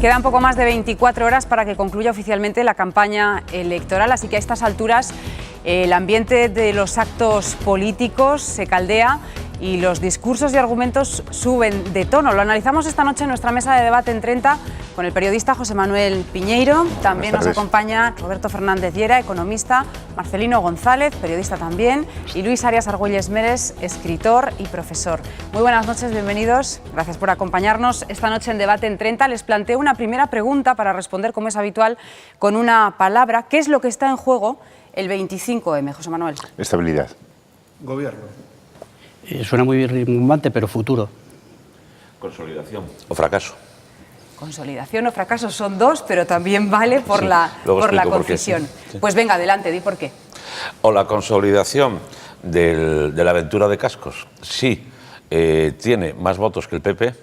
Quedan poco más de 24 horas para que concluya oficialmente la campaña electoral, así que a estas alturas el ambiente de los actos políticos se caldea y los discursos y argumentos suben de tono. Lo analizamos esta noche en nuestra mesa de debate en 30 con el periodista José Manuel Piñeiro. También nos acompaña Roberto Fernández Llera, economista, Marcelino González, periodista también, y Luis Arias Argüelles Meres, escritor y profesor. Muy buenas noches, bienvenidos. Gracias por acompañarnos esta noche en Debate en 30. Les planteo una primera pregunta para responder, como es habitual, con una palabra. ¿Qué es lo que está en juego el 25M, José Manuel? Estabilidad. Gobierno. Suena muy rimbombante, pero futuro. Consolidación o fracaso. Consolidación o fracaso son dos, pero también vale por la confusión. Sí. Pues venga, adelante, di por qué. O la consolidación de la aventura de Cascos. Sí, tiene más votos que el PP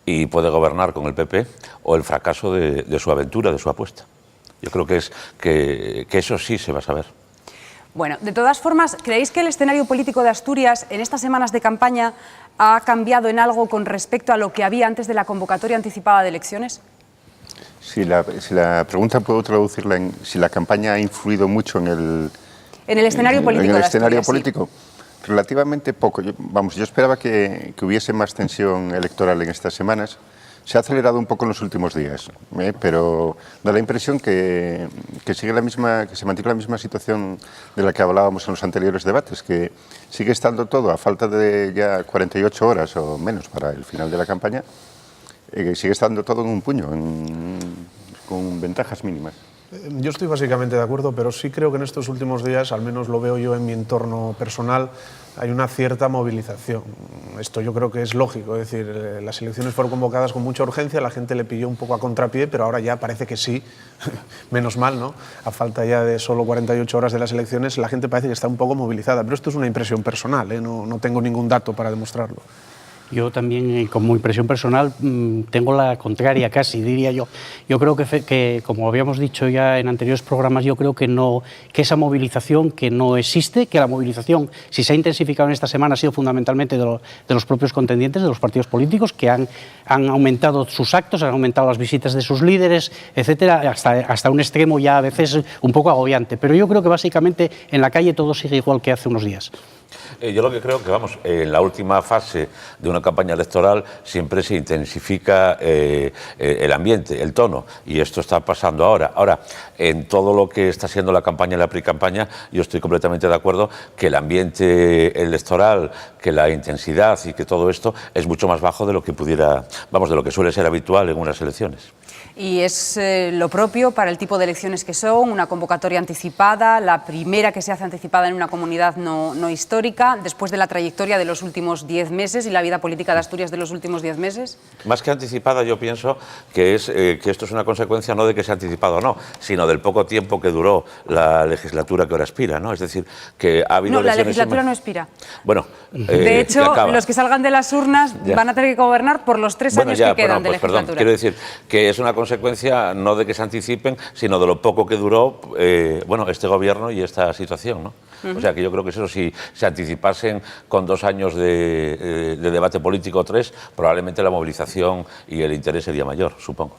y puede gobernar con el PP, o el fracaso de su aventura, de su apuesta. Yo creo que eso sí se va a saber. Bueno, de todas formas, ¿creéis que el escenario político de Asturias en estas semanas de campaña ha cambiado en algo con respecto a lo que había antes de la convocatoria anticipada de elecciones? Si la pregunta puedo traducirla en si la campaña ha influido mucho en el escenario político. En el escenario Asturias, político. Sí. Relativamente poco. Yo esperaba que hubiese más tensión electoral en estas semanas. Se ha acelerado un poco en los últimos días, pero da la impresión que se mantiene la misma situación de la que hablábamos en los anteriores debates, que sigue estando todo, a falta de ya 48 horas o menos para el final de la campaña, sigue estando todo en un puño, con ventajas mínimas. Yo estoy básicamente de acuerdo, pero sí creo que en estos últimos días, al menos lo veo yo en mi entorno personal, hay una cierta movilización. Esto yo creo que es lógico, es decir, las elecciones fueron convocadas con mucha urgencia, la gente le pilló un poco a contrapié, pero ahora ya parece que sí, menos mal, ¿no? A falta ya de solo 48 horas de las elecciones, la gente parece que está un poco movilizada, pero esto es una impresión personal, no tengo ningún dato para demostrarlo. Yo también, como impresión personal, tengo la contraria casi, diría yo. Yo creo que, como habíamos dicho ya en anteriores programas, yo creo que esa movilización que no existe, que la movilización, si se ha intensificado en esta semana, ha sido fundamentalmente de los propios contendientes, de los partidos políticos, que han aumentado sus actos, han aumentado las visitas de sus líderes, etcétera, hasta un extremo ya a veces un poco agobiante. Pero yo creo que básicamente en la calle todo sigue igual que hace unos días. Yo lo que creo que, en la última fase de una campaña electoral siempre se intensifica el ambiente, el tono, y esto está pasando ahora. Ahora, en todo lo que está siendo la campaña y la pre-campaña, yo estoy completamente de acuerdo que el ambiente electoral, que la intensidad y que todo esto es mucho más bajo de lo que de lo que suele ser habitual en unas elecciones. Y es lo propio para el tipo de elecciones que son, una convocatoria anticipada, la primera que se hace anticipada en una comunidad no histórica, después de la trayectoria de los últimos 10 meses y la vida política de Asturias de los últimos 10 meses. Más que anticipada, yo pienso que esto es una consecuencia no de que sea anticipado o no, sino del poco tiempo que duró la legislatura que ahora expira, ¿no? Es decir, que ha habido la legislatura no expira. Bueno, de hecho, los que salgan de las urnas van a tener que gobernar por los 3 años que quedan de legislatura. Perdón, quiero decir que es una consecuencia no de que se anticipen, sino de lo poco que duró este gobierno y esta situación, ¿no? O sea que yo creo que eso, si se anticipasen con 2 años de debate político o 3, probablemente la movilización y el interés sería mayor, supongo.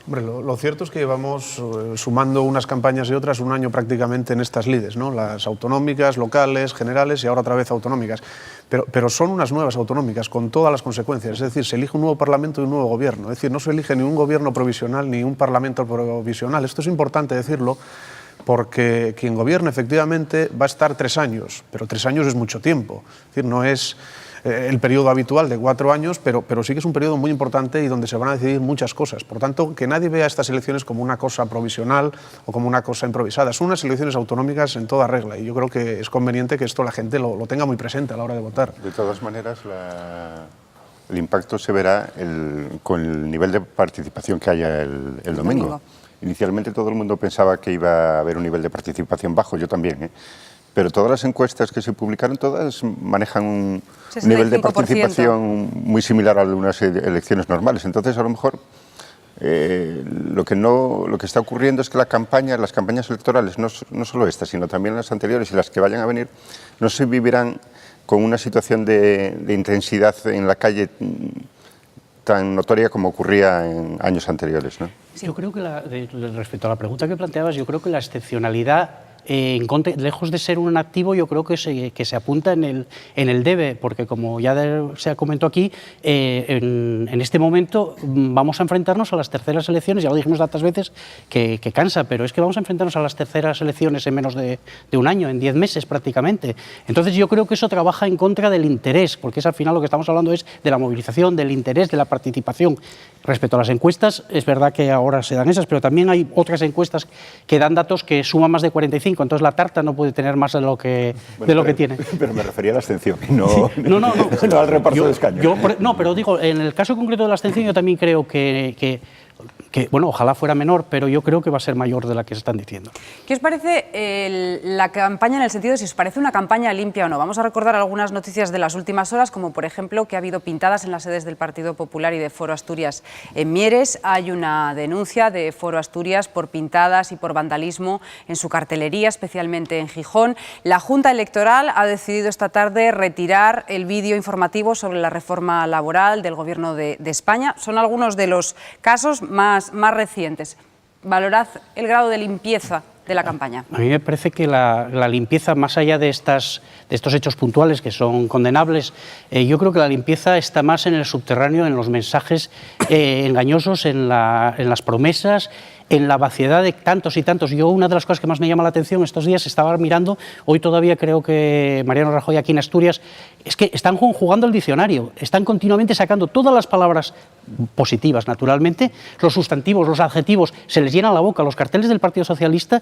Hombre, lo cierto es que llevamos sumando unas campañas y otras un año prácticamente en estas lides, ¿no? Las autonómicas, locales, generales y ahora otra vez autonómicas. Pero son unas nuevas autonómicas con todas las consecuencias. Es decir, se elige un nuevo Parlamento y un nuevo Gobierno. Es decir, no se elige ni un Gobierno provisional ni un Parlamento provisional. Esto es importante decirlo porque quien gobierne efectivamente va a estar 3 años, pero 3 años es mucho tiempo. Es decir, no es el periodo habitual de 4 años, pero sí que es un periodo muy importante y donde se van a decidir muchas cosas. Por tanto, que nadie vea estas elecciones como una cosa provisional o como una cosa improvisada. Son unas elecciones autonómicas en toda regla y yo creo que es conveniente que esto la gente lo tenga muy presente a la hora de votar. De todas maneras, el impacto se verá con el nivel de participación que haya el domingo. Inicialmente todo el mundo pensaba que iba a haber un nivel de participación bajo, yo también, pero todas las encuestas que se publicaron, todas manejan un nivel de participación muy similar a unas elecciones normales. Entonces, a lo mejor, lo que está ocurriendo es que las campañas electorales, no solo estas, sino también las anteriores y las que vayan a venir, no se vivirán con una situación de intensidad en la calle tan notoria como ocurría en años anteriores, ¿no? Yo creo que, respecto a la pregunta que planteabas, yo creo que la excepcionalidad, lejos de ser un activo, yo creo que se apunta en el debe, porque como ya se comentó aquí, en este momento vamos a enfrentarnos a las terceras elecciones, ya lo dijimos tantas veces que cansa, pero es que vamos a enfrentarnos a las terceras elecciones en menos de un año, en 10 meses prácticamente. Entonces yo creo que eso trabaja en contra del interés, porque es al final lo que estamos hablando es de la movilización, del interés, de la participación. Respecto a las encuestas, es verdad que ahora se dan esas, pero también hay otras encuestas que dan datos que suman más de 45, entonces la tarta no puede tener más de lo que tiene. Pero me refería a la abstención y no, no al reparto de escaños. No, pero digo, en el caso concreto de la abstención yo también creo que, bueno, ojalá fuera menor, pero yo creo que va a ser mayor de la que se están diciendo. ¿Qué os parece la campaña en el sentido de si os parece una campaña limpia o no? Vamos a recordar algunas noticias de las últimas horas, como por ejemplo que ha habido pintadas en las sedes del Partido Popular y de Foro Asturias en Mieres. Hay una denuncia de Foro Asturias por pintadas y por vandalismo en su cartelería, especialmente en Gijón. La Junta Electoral ha decidido esta tarde retirar el vídeo informativo sobre la reforma laboral del Gobierno de España. Son algunos de los casos más recientes. Valorad el grado de limpieza de la campaña. A mí me parece que la limpieza, más allá de estos hechos puntuales que son condenables, yo creo que la limpieza está más en el subterráneo, en los mensajes engañosos, en las promesas, en la vaciedad de tantos y tantos. Yo, una de las cosas que más me llama la atención estos días, estaba mirando, hoy todavía creo que Mariano Rajoy aquí en Asturias, es que están jugando el diccionario, están continuamente sacando todas las palabras positivas, naturalmente, los sustantivos, los adjetivos, se les llena la boca. Los carteles del Partido Socialista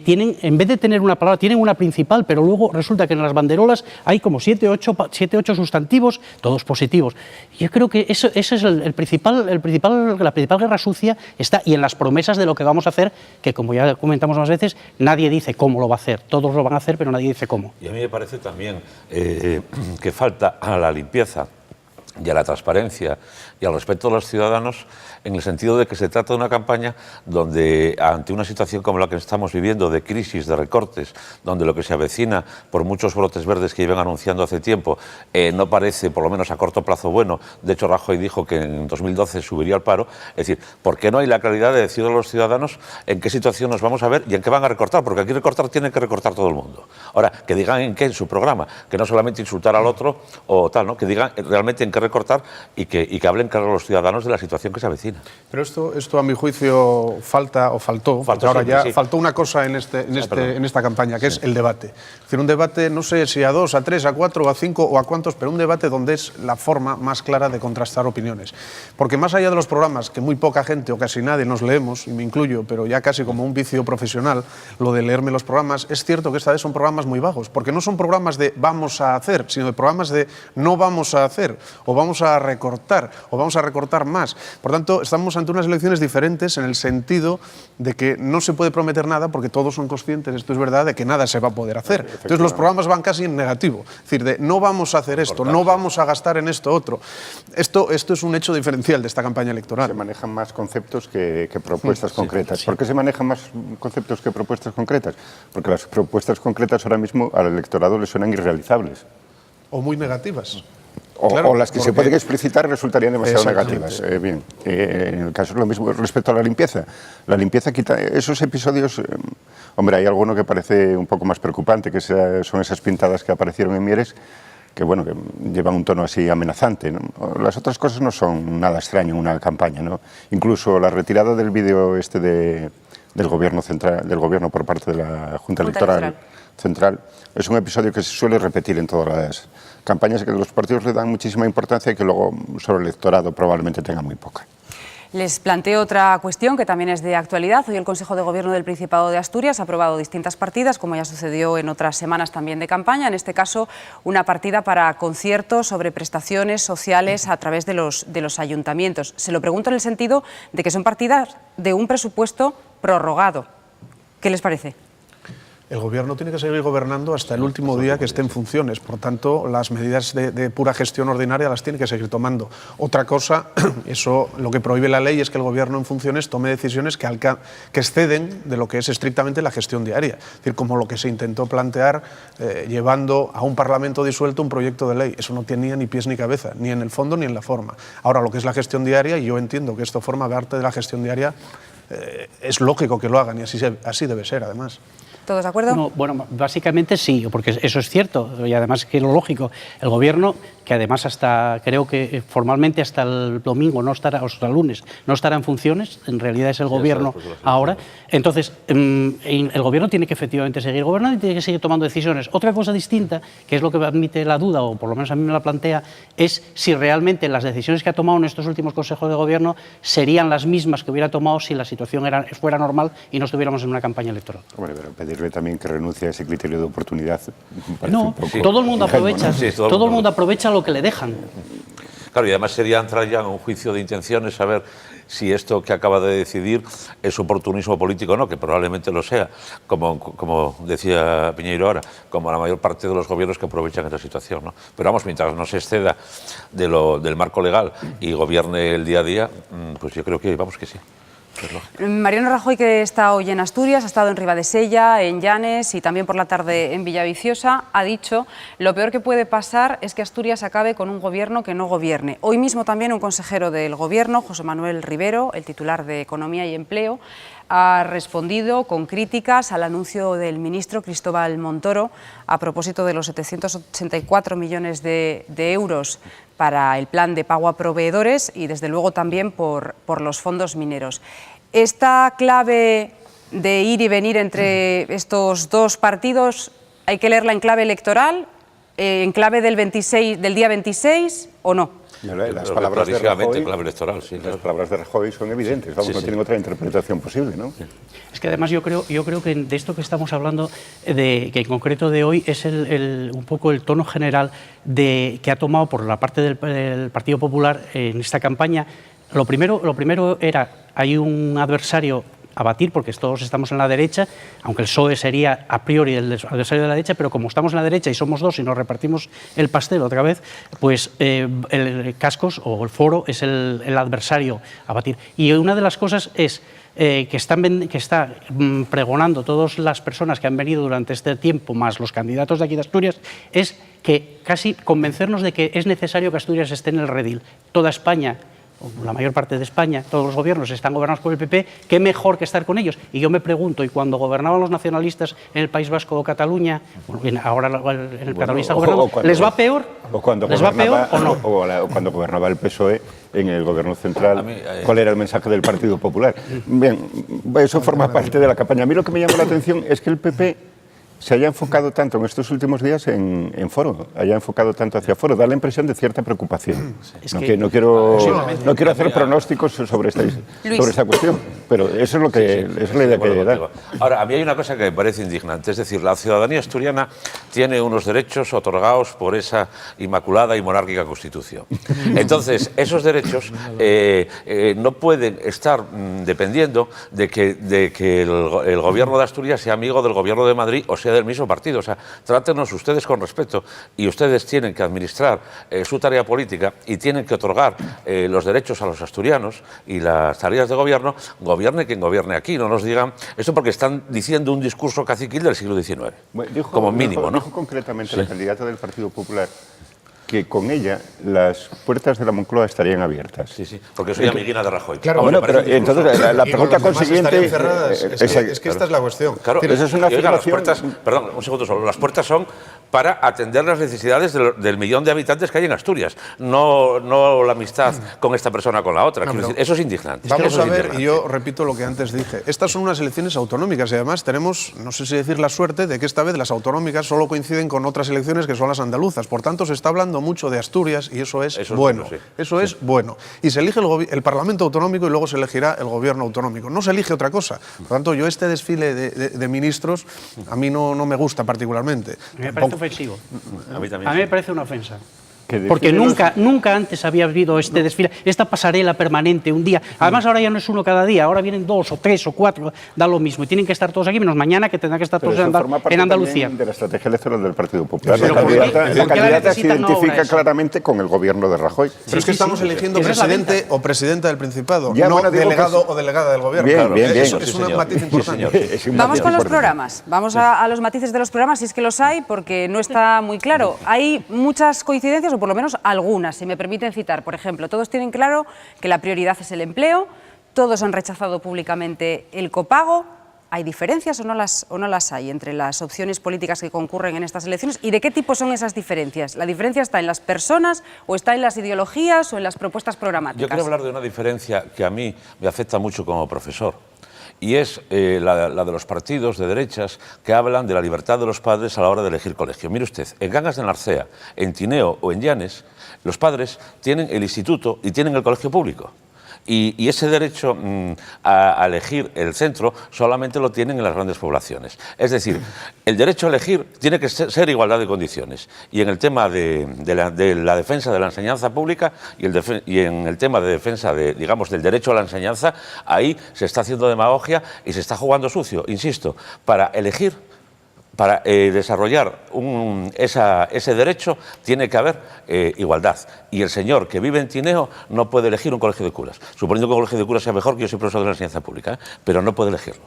tienen, en vez de tener una palabra, tienen una principal, pero luego resulta que en las banderolas hay como 7 o 8 sustantivos, todos positivos. Yo creo que ese es la principal guerra sucia, está, y en las promesas de lo que vamos a hacer, que como ya comentamos más veces, nadie dice cómo lo va a hacer, todos lo van a hacer, pero nadie dice cómo. Y a mí me parece también que falta a la limpieza y a la transparencia y al respeto de los ciudadanos, en el sentido de que se trata de una campaña donde, ante una situación como la que estamos viviendo, de crisis, de recortes, donde lo que se avecina, por muchos brotes verdes que iban anunciando hace tiempo, no parece, por lo menos a corto plazo, bueno. De hecho, Rajoy dijo que en 2012 subiría el paro. Es decir, ¿por qué no hay la claridad de decir a los ciudadanos en qué situación nos vamos a ver y en qué van a recortar? Porque aquí recortar tiene que recortar todo el mundo. Ahora, que digan en qué en su programa, que no solamente insultar al otro o tal, ¿no? Que digan realmente en qué recortar y que hablen claro a los ciudadanos de la situación que se avecina. Pero esto a mi juicio faltó ahora siempre, ya sí. Faltó una cosa en esta campaña, que es el debate. Es decir, un debate, no sé si a 2, a 3, a 4, a 5 o a cuántos, pero un debate donde es la forma más clara de contrastar opiniones. Porque más allá de los programas, que muy poca gente o casi nadie nos leemos, y me incluyo, pero ya casi como un vicio profesional, lo de leerme los programas, es cierto que esta vez son programas muy vagos, porque no son programas de vamos a hacer, sino de programas de no vamos a hacer, o vamos a recortar, o vamos a recortar más. Por tanto, estamos ante unas elecciones diferentes en el sentido de que no se puede prometer nada, porque todos son conscientes, esto es verdad, de que nada se va a poder hacer. Entonces los programas van casi en negativo, es decir, de no vamos a hacer esto, no vamos a gastar en esto otro. Esto es un hecho diferencial de esta campaña electoral. Se manejan más conceptos que propuestas concretas. Sí. ¿Por qué se manejan más conceptos que propuestas concretas? Porque las propuestas concretas ahora mismo al electorado le suenan irrealizables. O muy negativas. Claro, o las que se pueden explicitar resultarían demasiado negativas. Bien, en el caso es lo mismo respecto a la limpieza. La limpieza quita esos episodios. Hombre, hay alguno que parece un poco más preocupante, que son esas pintadas que aparecieron en Mieres, que bueno, que llevan un tono así amenazante, ¿no? Las otras cosas no son nada extraño en una campaña, ¿no? Incluso la retirada del vídeo del gobierno central, del gobierno por parte de la Junta Electoral Central, es un episodio que se suele repetir en todas las campañas, que los partidos le dan muchísima importancia y que luego sobre el electorado probablemente tenga muy poca. Les planteo otra cuestión que también es de actualidad. Hoy el Consejo de Gobierno del Principado de Asturias ha aprobado distintas partidas, como ya sucedió en otras semanas también de campaña. En este caso, una partida para conciertos sobre prestaciones sociales a través de los ayuntamientos. Se lo pregunto en el sentido de que son partidas de un presupuesto prorrogado. ¿Qué les parece? el Gobierno tiene que seguir gobernando hasta el último día que esté en funciones. Por tanto, las medidas de pura gestión ordinaria las tiene que seguir tomando. Otra cosa, eso lo que prohíbe la ley es que el Gobierno en funciones tome decisiones que exceden de lo que es estrictamente la gestión diaria. Es decir, como lo que se intentó plantear llevando a un Parlamento disuelto un proyecto de ley. Eso no tenía ni pies ni cabeza, ni en el fondo ni en la forma. Ahora, lo que es la gestión diaria, y yo entiendo que esto forma parte de la gestión diaria, es lógico que lo hagan y así debe ser, además. ¿Todos de acuerdo? No, bueno, básicamente sí, porque eso es cierto y además que es lo lógico. El Gobierno, que además creo que formalmente hasta el domingo no estará, o hasta el lunes, no estará en funciones, en realidad es el Gobierno ahora. Entonces, el Gobierno tiene que efectivamente seguir gobernando y tiene que seguir tomando decisiones. Otra cosa distinta, que es lo que admite la duda, o por lo menos a mí me la plantea, es si realmente las decisiones que ha tomado en estos últimos consejos de Gobierno serían las mismas que hubiera tomado si la situación fuera normal y no estuviéramos en una campaña electoral. Bueno, pero pedirle también que renuncie a ese criterio de oportunidad. No, todo el mundo aprovecha, ¿no? Sí, todo el mundo aprovecha lo que le dejan. Claro, y además sería entrar ya en un juicio de intenciones, saber si esto que acaba de decidir es oportunismo político o no, que probablemente lo sea, como decía Piñeiro ahora, como la mayor parte de los gobiernos que aprovechan esa situación, ¿no? Pero vamos, mientras no se exceda del marco legal y gobierne el día a día, pues yo creo que vamos que sí. Mariano Rajoy, que está hoy en Asturias, ha estado en Ribadesella, en Llanes y también por la tarde en Villaviciosa, ha dicho: lo peor que puede pasar es que Asturias acabe con un gobierno que no gobierne. Hoy mismo también un consejero del gobierno, José Manuel Rivero, el titular de Economía y Empleo, ha respondido con críticas al anuncio del ministro Cristóbal Montoro a propósito de los 784 millones de euros para el plan de pago a proveedores y desde luego también por los fondos mineros. Esta clave de ir y venir entre estos dos partidos, ¿hay que leerla en clave electoral, en clave del día 26 o no? Las palabras de Rajoy, clave electoral, sí, claro. Las palabras de Rajoy son evidentes, vamos, no tienen otra interpretación posible, ¿no? Es que además yo creo que de esto que estamos hablando, que en concreto de hoy, es un poco el tono general que ha tomado por la parte del Partido Popular en esta campaña. Lo primero era, hay un adversario a batir, porque todos estamos en la derecha, aunque el PSOE sería a priori el adversario de la derecha, pero como estamos en la derecha y somos dos y nos repartimos el pastel otra vez, pues el Cascos o el Foro es el adversario a batir. Y una de las cosas es que está pregonando todas las personas que han venido durante este tiempo, más los candidatos de aquí de Asturias, es que casi convencernos de que es necesario que Asturias esté en el redil. Toda España, la mayor parte de España, todos los gobiernos están gobernados por el PP, qué mejor que estar con ellos. Y yo me pregunto, ¿y cuando gobernaban los nacionalistas en el País Vasco o Cataluña, ahora en el catalanista gobernando, ¿les va peor? ¿Les va peor o no? O cuando gobernaba el PSOE en el gobierno central, ¿cuál era el mensaje del Partido Popular? Bien, eso forma parte de la campaña. A mí lo que me llama la atención es que el PP se haya enfocado tanto en estos últimos días en Foro, haya enfocado tanto hacia Foro, da la impresión de cierta preocupación. No quiero hacer pronósticos sobre esta cuestión, pero eso es lo que es la idea que da. Ahora, a mí hay una cosa que me parece indignante, es decir, la ciudadanía asturiana tiene unos derechos otorgados por esa inmaculada y monárquica Constitución. Entonces, esos derechos no pueden estar dependiendo de que el gobierno de Asturias sea amigo del gobierno de Madrid o sea del mismo partido. O sea, trátenos ustedes con respeto y ustedes tienen que administrar su tarea política y tienen que otorgar los derechos a los asturianos y las tareas de gobierno, gobierne quien gobierne aquí. No nos digan esto porque están diciendo un discurso caciquil del siglo XIX, como mínimo, ¿no? Dijo concretamente la candidata del Partido Popular que con ella las puertas de la Moncloa estarían abiertas. Sí, porque soy amiguina de Rajoy. Claro, bueno, pero entonces la pregunta consiguiente... Es que esta es la cuestión. Claro, esa es una afirmación... Perdón, un segundo solo. Las puertas son para atender las necesidades del millón de habitantes que hay en Asturias, no la amistad con esta persona con la otra. Decir, eso es indignante. Vamos a ver, y yo repito lo que antes dije. Estas son unas elecciones autonómicas y además tenemos, no sé si decir la suerte, de que esta vez las autonómicas solo coinciden con otras elecciones que son las andaluzas. Por tanto, se está hablando mucho de Asturias y eso es bueno. Eso es bueno. Y se elige el Parlamento autonómico y luego se elegirá el gobierno autonómico. No se elige otra cosa. Por tanto, yo este desfile de ministros a mí no me gusta particularmente. Me parece ofensivo. A mí me parece una ofensa. Porque nunca antes había habido este desfile, esta pasarela permanente un día. Además, ahora ya no es uno cada día, ahora vienen 2 o 3 o 4, da lo mismo. Y tienen que estar todos aquí, menos mañana, que tendrán que estar todos en Andalucía. De la estrategia electoral del Partido Popular. Pero la candidata se identifica claramente con el gobierno de Rajoy. Pero es que estamos eligiendo presidente o presidenta del Principado, Ya, no bueno, delegado o delegada del gobierno. Bien, Claro, bien, bien. Eso es un matiz importante. Vamos con los programas, vamos a los matices de los programas, si es que los hay, porque no está muy claro. Hay muchas coincidencias, o por lo menos algunas, si me permiten citar. Por ejemplo, todos tienen claro que la prioridad es el empleo, todos han rechazado públicamente el copago. ¿Hay diferencias o no las hay entre las opciones políticas que concurren en estas elecciones? ¿Y de qué tipo son esas diferencias? ¿La diferencia está en las personas o está en las ideologías o en las propuestas programáticas? Yo quiero hablar de una diferencia que a mí me afecta mucho como profesor. Y es la de los partidos de derechas que hablan de la libertad de los padres a la hora de elegir colegio. Mire usted, en Cangas de Narcea, en Tineo o en Llanes, los padres tienen el instituto y tienen el colegio público. Y ese derecho a elegir el centro solamente lo tienen en las grandes poblaciones. Es decir, el derecho a elegir tiene que ser igualdad de condiciones. Y en el tema de la defensa de la enseñanza pública y en el tema de defensa digamos, del derecho a la enseñanza, ahí se está haciendo demagogia y se está jugando sucio, insisto, para elegir. Para desarrollar ese derecho tiene que haber igualdad. Y el señor que vive en Tineo no puede elegir un colegio de curas. Suponiendo que un colegio de curas sea mejor, que yo soy profesor de la enseñanza pública, pero no puede elegirlo.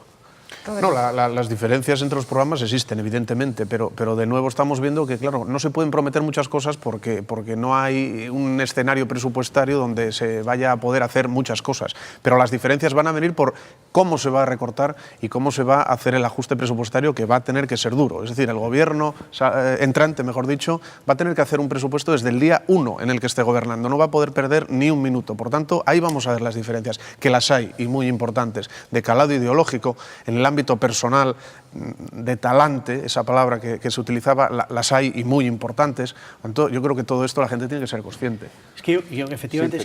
No, las diferencias entre los programas existen, evidentemente, pero de nuevo estamos viendo que, claro, no se pueden prometer muchas cosas porque no hay un escenario presupuestario donde se vaya a poder hacer muchas cosas. Pero las diferencias van a venir por cómo se va a recortar y cómo se va a hacer el ajuste presupuestario, que va a tener que ser duro. Es decir, el gobierno entrante, mejor dicho, va a tener que hacer un presupuesto desde el día 1 en el que esté gobernando. No va a poder perder ni un minuto. Por tanto, ahí vamos a ver las diferencias, que las hay, y muy importantes, de calado ideológico, en el ámbito personal, de talante, esa palabra que se utilizaba, las hay y muy importantes. Yo creo que todo esto la gente tiene que ser consciente. Es que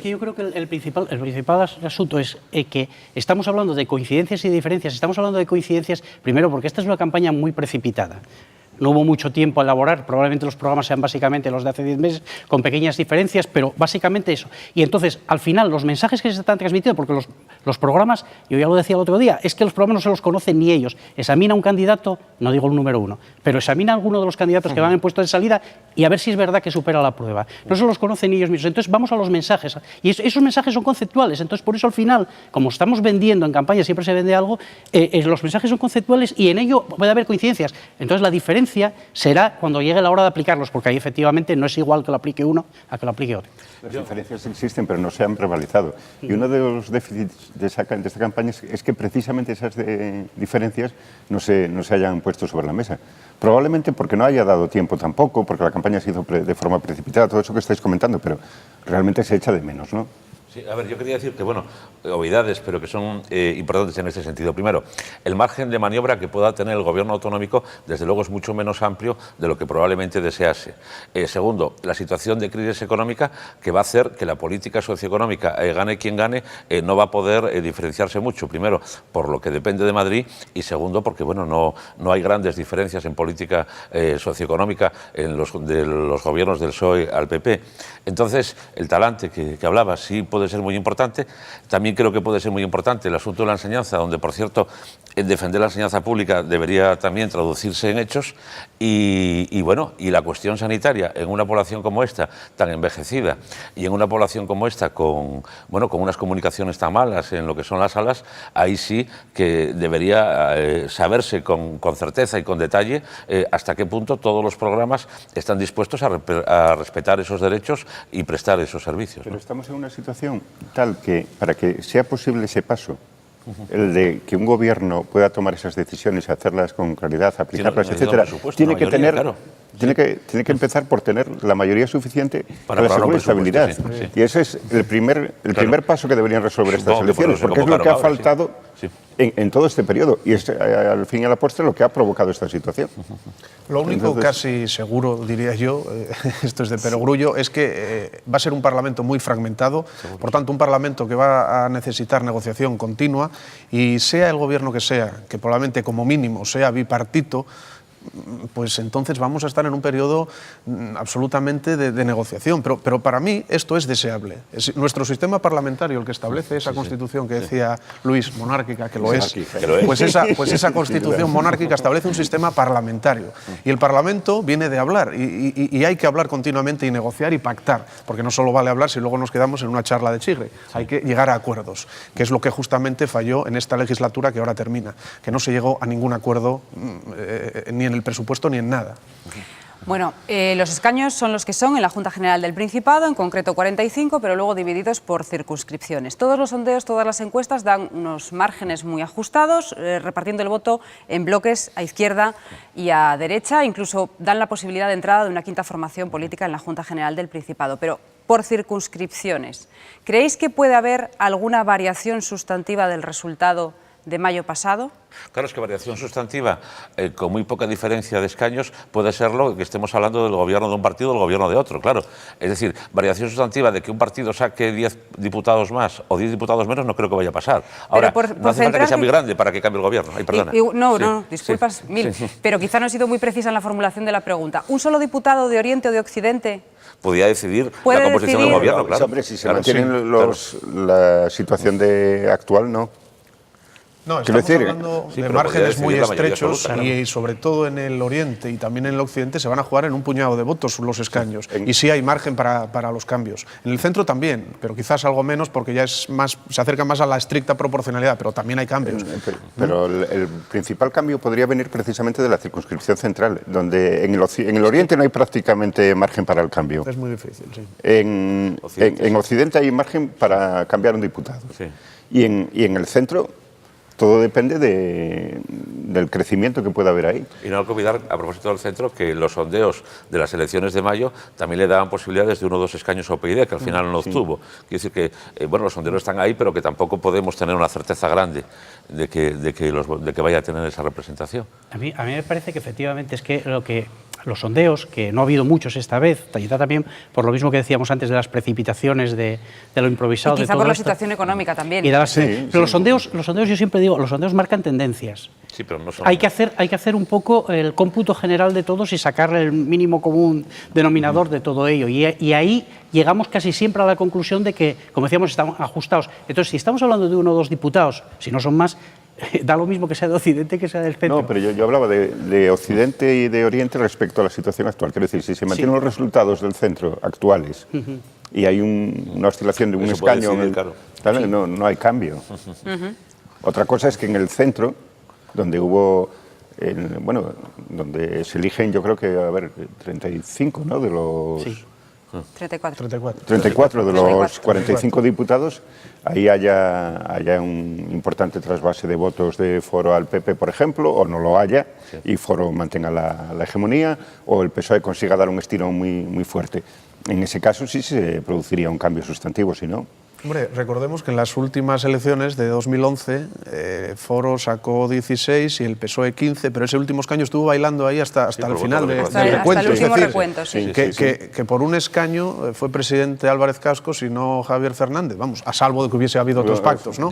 yo creo que el principal asunto es que estamos hablando de coincidencias y diferencias. Estamos hablando de coincidencias, primero, porque esta es una campaña muy precipitada. No hubo mucho tiempo a elaborar, probablemente los programas sean básicamente los de hace 10 meses, con pequeñas diferencias, pero básicamente eso. Y entonces, al final, los mensajes que se están transmitiendo, porque los programas, yo ya lo decía el otro día, es que los programas no se los conocen ni ellos. Examina un candidato, no digo el número 1, pero examina a alguno de los candidatos que van en puesto de salida y a ver si es verdad que supera la prueba. No se los conocen ni ellos mismos. Entonces, vamos a los mensajes. Y esos mensajes son conceptuales. Entonces, por eso, al final, como estamos vendiendo en campaña, siempre se vende algo, los mensajes son conceptuales y en ello puede haber coincidencias. Entonces, la diferencia será cuando llegue la hora de aplicarlos, porque ahí efectivamente no es igual que lo aplique uno a que lo aplique otro. Las diferencias existen, pero no se han verbalizado. Y uno de los déficits de esta campaña es que precisamente esas diferencias no se hayan puesto sobre la mesa. Probablemente porque no haya dado tiempo tampoco, porque la campaña se hizo de forma precipitada, todo eso que estáis comentando, pero realmente se echa de menos, ¿no? Sí, a ver, yo quería decir que, bueno, obviedades, pero que son importantes en este sentido. Primero, el margen de maniobra que pueda tener el gobierno autonómico, desde luego, es mucho menos amplio de lo que probablemente desease. Segundo, la situación de crisis económica que va a hacer que la política socioeconómica, gane quien gane, no va a poder diferenciarse mucho. Primero, por lo que depende de Madrid, y segundo, porque, bueno, no hay grandes diferencias en política socioeconómica de los gobiernos del PSOE al PP. Entonces, el talante que hablaba sí puede ser muy importante. También creo que puede ser muy importante el asunto de la enseñanza, donde, por cierto, defender la enseñanza pública debería también traducirse en hechos. Y bueno, y la cuestión sanitaria en una población como esta, tan envejecida, y en una población como esta, con unas comunicaciones tan malas en lo que son las salas, ahí sí que debería saberse con certeza y con detalle hasta qué punto todos los programas están dispuestos a respetar esos derechos y prestar esos servicios. Pero estamos en una situación tal que, para que sea posible ese paso, el de que un gobierno pueda tomar esas decisiones, hacerlas con claridad, aplicarlas, etcétera, tiene que tener, claro, tiene que empezar por tener la mayoría suficiente para asegurar estabilidad. Sí, sí. Y ese es el primer paso que deberían resolver estas elecciones, porque es lo que ha faltado en todo este periodo, y es al fin y a la postre lo que ha provocado esta situación. Lo único casi seguro, diría yo, esto es de perogrullo, es que va a ser un Parlamento muy fragmentado, por tanto un Parlamento que va a necesitar negociación continua, y sea el gobierno que sea, que probablemente como mínimo sea bipartito, pues entonces vamos a estar en un periodo absolutamente de negociación. Pero para mí esto es deseable. Es nuestro sistema parlamentario el que establece esa constitución que decía Luis, monárquica, que lo es. Pues esa constitución monárquica establece un sistema parlamentario. Y el Parlamento viene de hablar y hay que hablar continuamente y negociar y pactar, porque no solo vale hablar si luego nos quedamos en una charla de chigre. Hay que llegar a acuerdos, que es lo que justamente falló en esta legislatura que ahora termina, que no se llegó a ningún acuerdo ni en el presupuesto ni en nada. Bueno, los escaños son los que son en la Junta General del Principado, en concreto 45, pero luego divididos por circunscripciones. Todos los sondeos, todas las encuestas dan unos márgenes muy ajustados, repartiendo el voto en bloques a izquierda y a derecha, incluso dan la posibilidad de entrada de una quinta formación política en la Junta General del Principado. Pero por circunscripciones, ¿creéis que puede haber alguna variación sustantiva del resultado de mayo pasado? Claro, es que variación sustantiva con muy poca diferencia de escaños puede serlo que estemos hablando del gobierno de un partido o del gobierno de otro, claro. Es decir, variación sustantiva de que un partido saque 10 diputados más o 10 diputados menos no creo que vaya a pasar. Ahora, no hace falta que sea muy grande para que cambie el gobierno. Ay, perdona. No, disculpas mil, pero quizá no he sido muy precisa en la formulación de la pregunta. ¿Un solo diputado de Oriente o de Occidente podía decidir la composición del gobierno? Claro. Hombre, si se mantiene la situación actual, no. No, estamos hablando de márgenes muy estrechos y sobre todo en el Oriente y también en el Occidente se van a jugar en un puñado de votos los escaños y sí hay margen para los cambios. En el centro también, pero quizás algo menos porque ya es más, se acerca más a la estricta proporcionalidad, pero también hay cambios. Pero el principal cambio podría venir precisamente de la circunscripción central, donde en el Oriente no hay prácticamente margen para el cambio. Es muy difícil, sí. En Occidente hay margen para cambiar un diputado. Sí. Y en el centro todo depende del crecimiento que pueda haber ahí. Y no hay que olvidar, a propósito del centro, que los sondeos de las elecciones de mayo también le daban posibilidades de 1 o 2 escaños a UPyD, que al final no obtuvo. Quiere decir que bueno, los sondeos están ahí, pero que tampoco podemos tener una certeza grande de que vaya a tener esa representación. A mí me parece que efectivamente es que los sondeos, que no ha habido muchos esta vez, quizá también por lo mismo que decíamos antes de las precipitaciones, de lo improvisado. Y quizá por la situación económica también. Pero los sondeos, yo siempre digo, los sondeos marcan tendencias. Sí, pero no son... Hay que hacer un poco el cómputo general de todos y sacarle el mínimo común denominador de todo ello. Y ahí llegamos casi siempre a la conclusión de que, como decíamos, estamos ajustados. Entonces, si estamos hablando de 1 o 2 diputados, si no son más, da lo mismo que sea de Occidente que sea del centro. No, pero yo hablaba de Occidente y de Oriente respecto a la situación actual. Quiero decir, si se mantienen los resultados del centro actuales y hay una oscilación de un escaño, claro, no hay cambio. Otra cosa es que en el centro, donde hubo, donde se eligen, yo creo que, 35, ¿no?, de los... Sí. 34 de los 45 diputados, ahí haya un importante trasvase de votos de Foro al PP, por ejemplo, o no lo haya, y Foro mantenga la hegemonía, o el PSOE consiga dar un estirón muy fuerte. En ese caso sí se produciría un cambio sustantivo, si no... Hombre, recordemos que en las últimas elecciones de 2011 Foro sacó 16 y el PSOE 15, pero ese último escaño estuvo bailando ahí hasta el final del recuento. Hasta el último recuento, sí. Que por un escaño fue presidente Álvarez Cascos y no Javier Fernández, vamos, a salvo de que hubiese habido otros pactos, ¿no?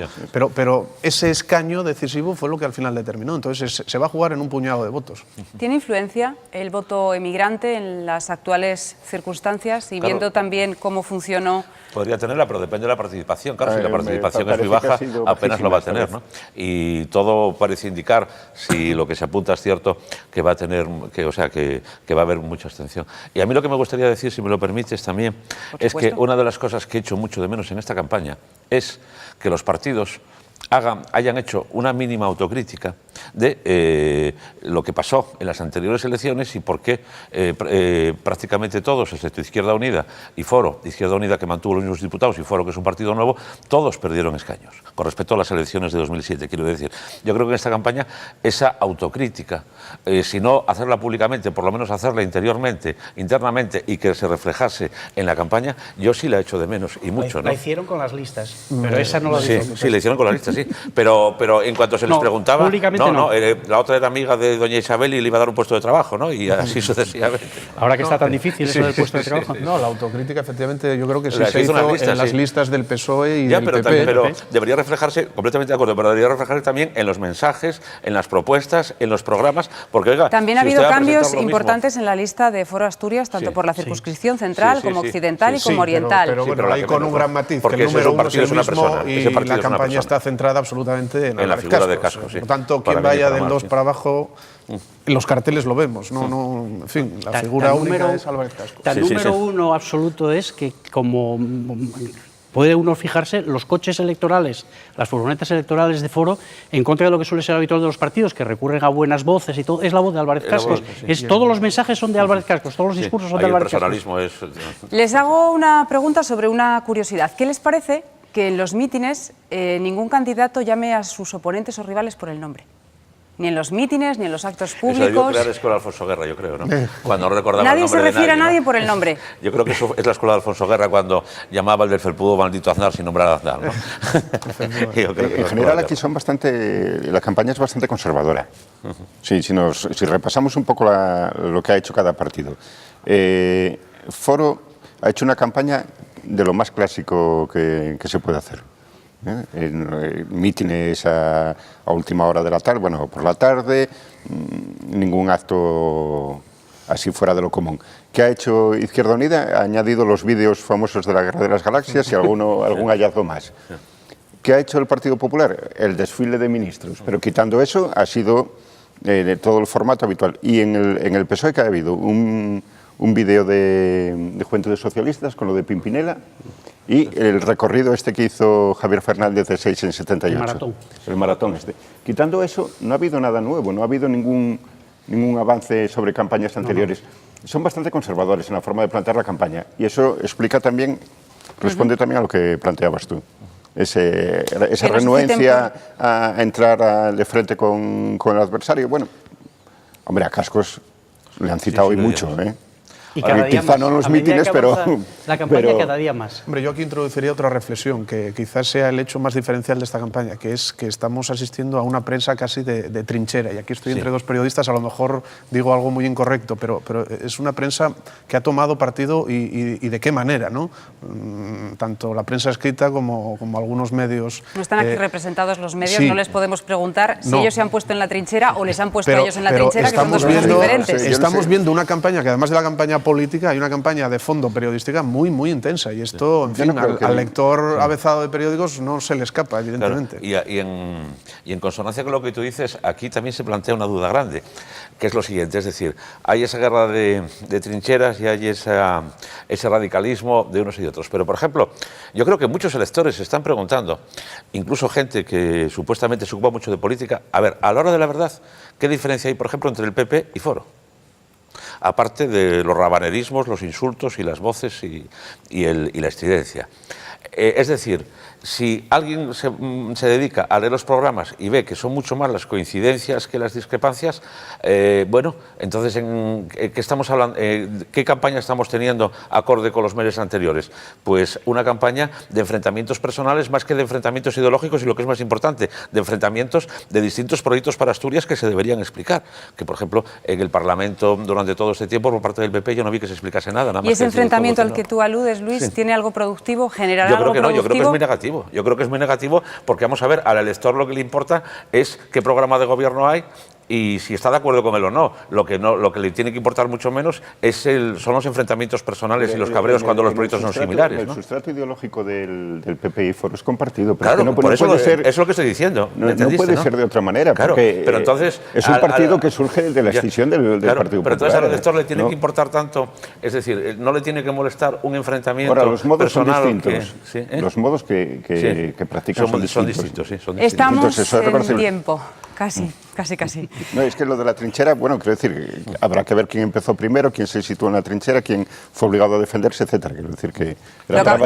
Pero ese escaño decisivo fue lo que al final determinó, entonces se va a jugar en un puñado de votos. ¿Tiene influencia el voto emigrante en las actuales circunstancias y viendo también cómo funcionó? Podría tenerla, pero depende de la participación. Claro, si la participación es muy baja, apenas lo va a tener, ¿no? Y todo parece indicar, si lo que se apunta es cierto, que va a tener, que va a haber mucha abstención. Y a mí lo que me gustaría decir, si me lo permites también, es que una de las cosas que he hecho mucho de menos en esta campaña es que los partidos hayan hecho una mínima autocrítica de lo que pasó en las anteriores elecciones y por qué prácticamente todos, excepto Izquierda Unida y Foro, Izquierda Unida que mantuvo los mismos diputados y Foro que es un partido nuevo, todos perdieron escaños con respecto a las elecciones de 2007, quiero decir. Yo creo que en esta campaña esa autocrítica, si no hacerla públicamente, por lo menos hacerla internamente y que se reflejase en la campaña, yo sí la echo de menos y mucho, ¿no? La hicieron con las listas, pero esa no la dijo. Sí, la hicieron con las listas, sí. Pero en cuanto se les preguntaba... Públicamente Actualmente no. La otra era amiga de doña Isabel y le iba a dar un puesto de trabajo, ¿no? Y así sucesivamente. Ahora que está tan difícil eso del puesto de trabajo. No, la autocrítica, efectivamente, yo creo que sí Se se hizo hizo unas listas, en las sí. listas del PSOE y Ya, del pero, PP. pero debería reflejarse, completamente de acuerdo, pero debería reflejarse también en los mensajes, en las propuestas, en los programas, porque oiga, También ha si habido usted va a cambios presentar lo mismo- importantes en la lista de Foro Asturias, tanto Sí, por la circunscripción central Sí, sí, como sí. occidental y Sí, como oriental. Pero Sí, bueno, pero la ahí que con menos, un ¿no? gran matiz, Porque que el ese es número un uno es partido, el es una mismo persona. Ese y partido la es una campaña persona. está centrada absolutamente en En la Álvarez figura de Cascos. Cascos, sí. Por lo tanto, Para quien bien y vaya para del mal, 2 sí. para abajo, en los carteles lo vemos. No, en fin, la figura única es Álvarez Cascos. Tan Sí, sí, número sí. uno absoluto es que, como puede uno fijarse, los coches electorales, las furgonetas electorales de Foro, en contra de lo que suele ser habitual de los partidos, que recurren a buenas voces y todo, es la voz de Álvarez Es la Cascos. voz, sí. Todos los mensajes son de Álvarez Cascos, todos los discursos son de Ahí el Álvarez Cascos. personalismo es... Les hago una pregunta sobre una curiosidad. ¿Qué les parece que en los mítines ningún candidato llame a sus oponentes o rivales por el nombre? Ni en los mítines, ni en los actos Eso debió públicos. crear Escuela Alfonso Guerra, yo creo, ¿no? Cuando no recordaba el Nadie se nombre de refiere a nadie ¿no? por el nombre. Yo creo que eso es la Escuela de Alfonso Guerra cuando llamaba al del felpudo maldito Aznar sin nombrar a Aznar, ¿no? Yo creo que En la general Escuela aquí son la campaña es bastante conservadora. Sí, si repasamos un poco lo que ha hecho cada partido. Foro ha hecho una campaña de lo más clásico que se puede hacer. En mítines a última hora de la tarde, bueno, por la tarde, ningún acto así fuera de lo común. ¿Qué ha hecho Izquierda Unida? Ha añadido los vídeos famosos de la Guerra de las Galaxias y algún hallazgo más. ¿Qué ha hecho el Partido Popular? El desfile de ministros, pero quitando eso ha sido todo el formato habitual. Y en el PSOE que ha habido un vídeo de Juventudes Socialistas con lo de Pimpinela y el recorrido que hizo Javier Fernández de 6 en 78. El maratón. El maratón este. Quitando eso, no ha habido nada nuevo, no ha habido ningún avance sobre campañas anteriores. Son bastante conservadores en la forma de plantear la campaña y eso explica también, responde también a lo que planteabas tú. Esa renuencia a entrar de frente con el adversario. Bueno, hombre, a Cascos le han citado hoy mucho, ¿eh? Y cada día quizá más. no en los A medida mítines, que pero... avanza la campaña cada día más. Hombre, yo aquí introduciría otra reflexión, que quizás sea el hecho más diferencial de esta campaña, que es que estamos asistiendo a una prensa casi de trinchera. Y aquí estoy entre dos periodistas, a lo mejor digo algo muy incorrecto, pero es una prensa que ha tomado partido y de qué manera, ¿no? Tanto la prensa escrita como algunos medios... No están aquí representados los medios, sí. no les podemos preguntar si No. ellos se han puesto en la trinchera o les han puesto Pero- a ellos en la pero trinchera, que son dos cosas diferentes. Estamos viendo una campaña que, además de la campaña política, hay una campaña de fondo periodística muy, muy intensa. Y esto, en Yo fin, no creo que- al lector avezado de periódicos no se le escapa, evidentemente. Claro, y en consonancia con lo que tú dices, aquí también se plantea una duda grande, que es lo siguiente, es decir, hay esa guerra de trincheras y hay ese radicalismo de unos y de otros. Pero, por ejemplo, yo creo que muchos electores se están preguntando, incluso gente que supuestamente se ocupa mucho de política, a ver, a la hora de la verdad, ¿qué diferencia hay, por ejemplo, entre el PP y Foro? Aparte de los rabanerismos, los insultos y las voces y la estridencia. Es decir, si alguien se dedica a leer los programas y ve que son mucho más las coincidencias que las discrepancias, bueno, entonces, ¿qué estamos hablando? ¿Qué campaña estamos teniendo acorde con los meses anteriores? Pues una campaña de enfrentamientos personales más que de enfrentamientos ideológicos y, lo que es más importante, de enfrentamientos de distintos proyectos para Asturias que se deberían explicar. Que, por ejemplo, en el Parlamento durante todo este tiempo, por parte del PP, yo no vi que se explicase nada. ¿Y ese enfrentamiento al que tú aludes, Luis, tiene algo productivo? ¿Generará Yo algo creo que no, yo creo que es productivo? muy negativo. Yo creo que es muy negativo porque, vamos a ver, al elector lo que le importa es qué programa de gobierno hay y si está de acuerdo con él o no. Lo que le tiene que importar mucho menos son los enfrentamientos personales y los cabreos cuando los proyectos son similares, El ¿no? sustrato ideológico del PP y Foro es compartido. Pero Claro, es que por eso puede ser, es lo que estoy diciendo. no ¿entendiste, puede no? ser de otra manera, Claro, porque pero entonces, es un partido que surge de la escisión del claro, Partido pero Popular. entonces al elector le tiene ¿no? que importar tanto, es decir, no le tiene que molestar un enfrentamiento Ahora, los modos son personal distintos. ¿sí? Los modos que practican son distintos. sí, son distintos. Estamos Entonces, eso es en reconocible. tiempo, casi. No, es que lo de la trinchera, bueno, quiero decir, habrá que ver quién empezó primero, quién se situó en la trinchera, quién fue obligado a defenderse, etcétera. Quiero decir que era para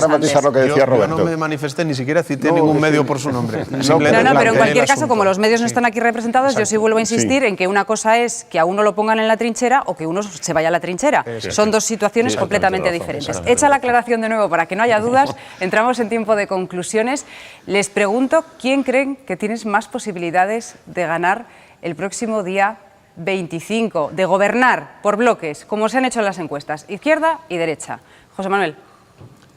matizar lo que decía yo Roberto. no me manifesté, ni siquiera cité No, ningún es medio que- por su nombre. No, Simplemente No, pero en planteé cualquier el caso, asunto. como los medios no Sí. están aquí representados, yo sí vuelvo a insistir en que una cosa es que a uno lo pongan en la trinchera o que uno se vaya a la trinchera. Son dos situaciones completamente diferentes. Hecha la aclaración de nuevo, para que no haya dudas, entramos en tiempo de conclusiones. Les pregunto, ¿quién creen que tiene más posibilidades de ganar el próximo día 25, de gobernar por bloques, como se han hecho en las encuestas, izquierda y derecha. José Manuel.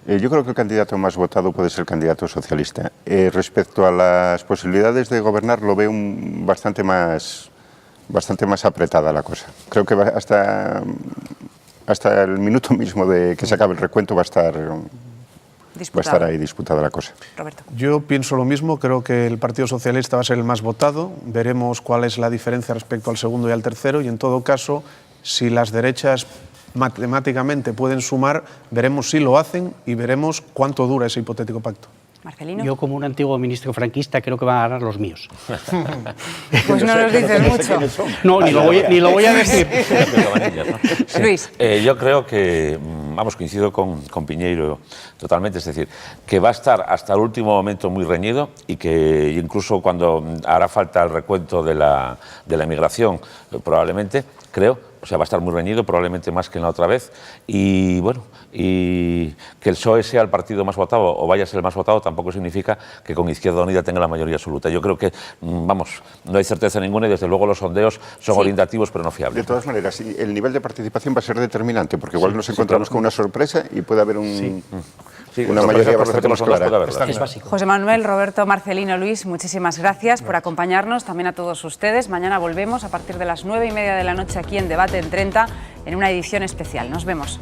Yo creo que el candidato más votado puede ser el candidato socialista. Respecto a las posibilidades de gobernar, lo veo bastante más apretada la cosa. Creo que hasta el minuto mismo de que se acabe el recuento va a estar ahí disputada la cosa. Roberto. Yo pienso lo mismo, creo que el Partido Socialista va a ser el más votado. Veremos cuál es la diferencia respecto al segundo y al tercero, y en todo caso, si las derechas matemáticamente pueden sumar, veremos si lo hacen y veremos cuánto dura ese hipotético pacto. Marcelino. Yo, como un antiguo ministro franquista, creo que van a ganar los míos. Pues no nos dices mucho. No, ni lo voy a decir. Sí. Luis. Yo creo que, coincido con Piñeiro totalmente, es decir, que va a estar hasta el último momento muy reñido y que incluso cuando hará falta el recuento de la emigración, probablemente, creo, va a estar muy reñido, probablemente más que en la otra vez, y bueno, y que el PSOE sea el partido más votado o vaya a ser el más votado tampoco significa que con Izquierda Unida tenga la mayoría absoluta. Yo creo que, no hay certeza ninguna y desde luego los sondeos son orientativos pero no fiables. De todas maneras, el nivel de participación va a ser determinante, porque igual nos encontramos con una sorpresa y puede haber una mayoría bastante más clara. Es básico. José Manuel, Roberto, Marcelino, Luis, muchísimas gracias por acompañarnos, también a todos ustedes. Mañana volvemos a partir de las 9:30 de la noche aquí en Debate en 30, en una edición especial. Nos vemos.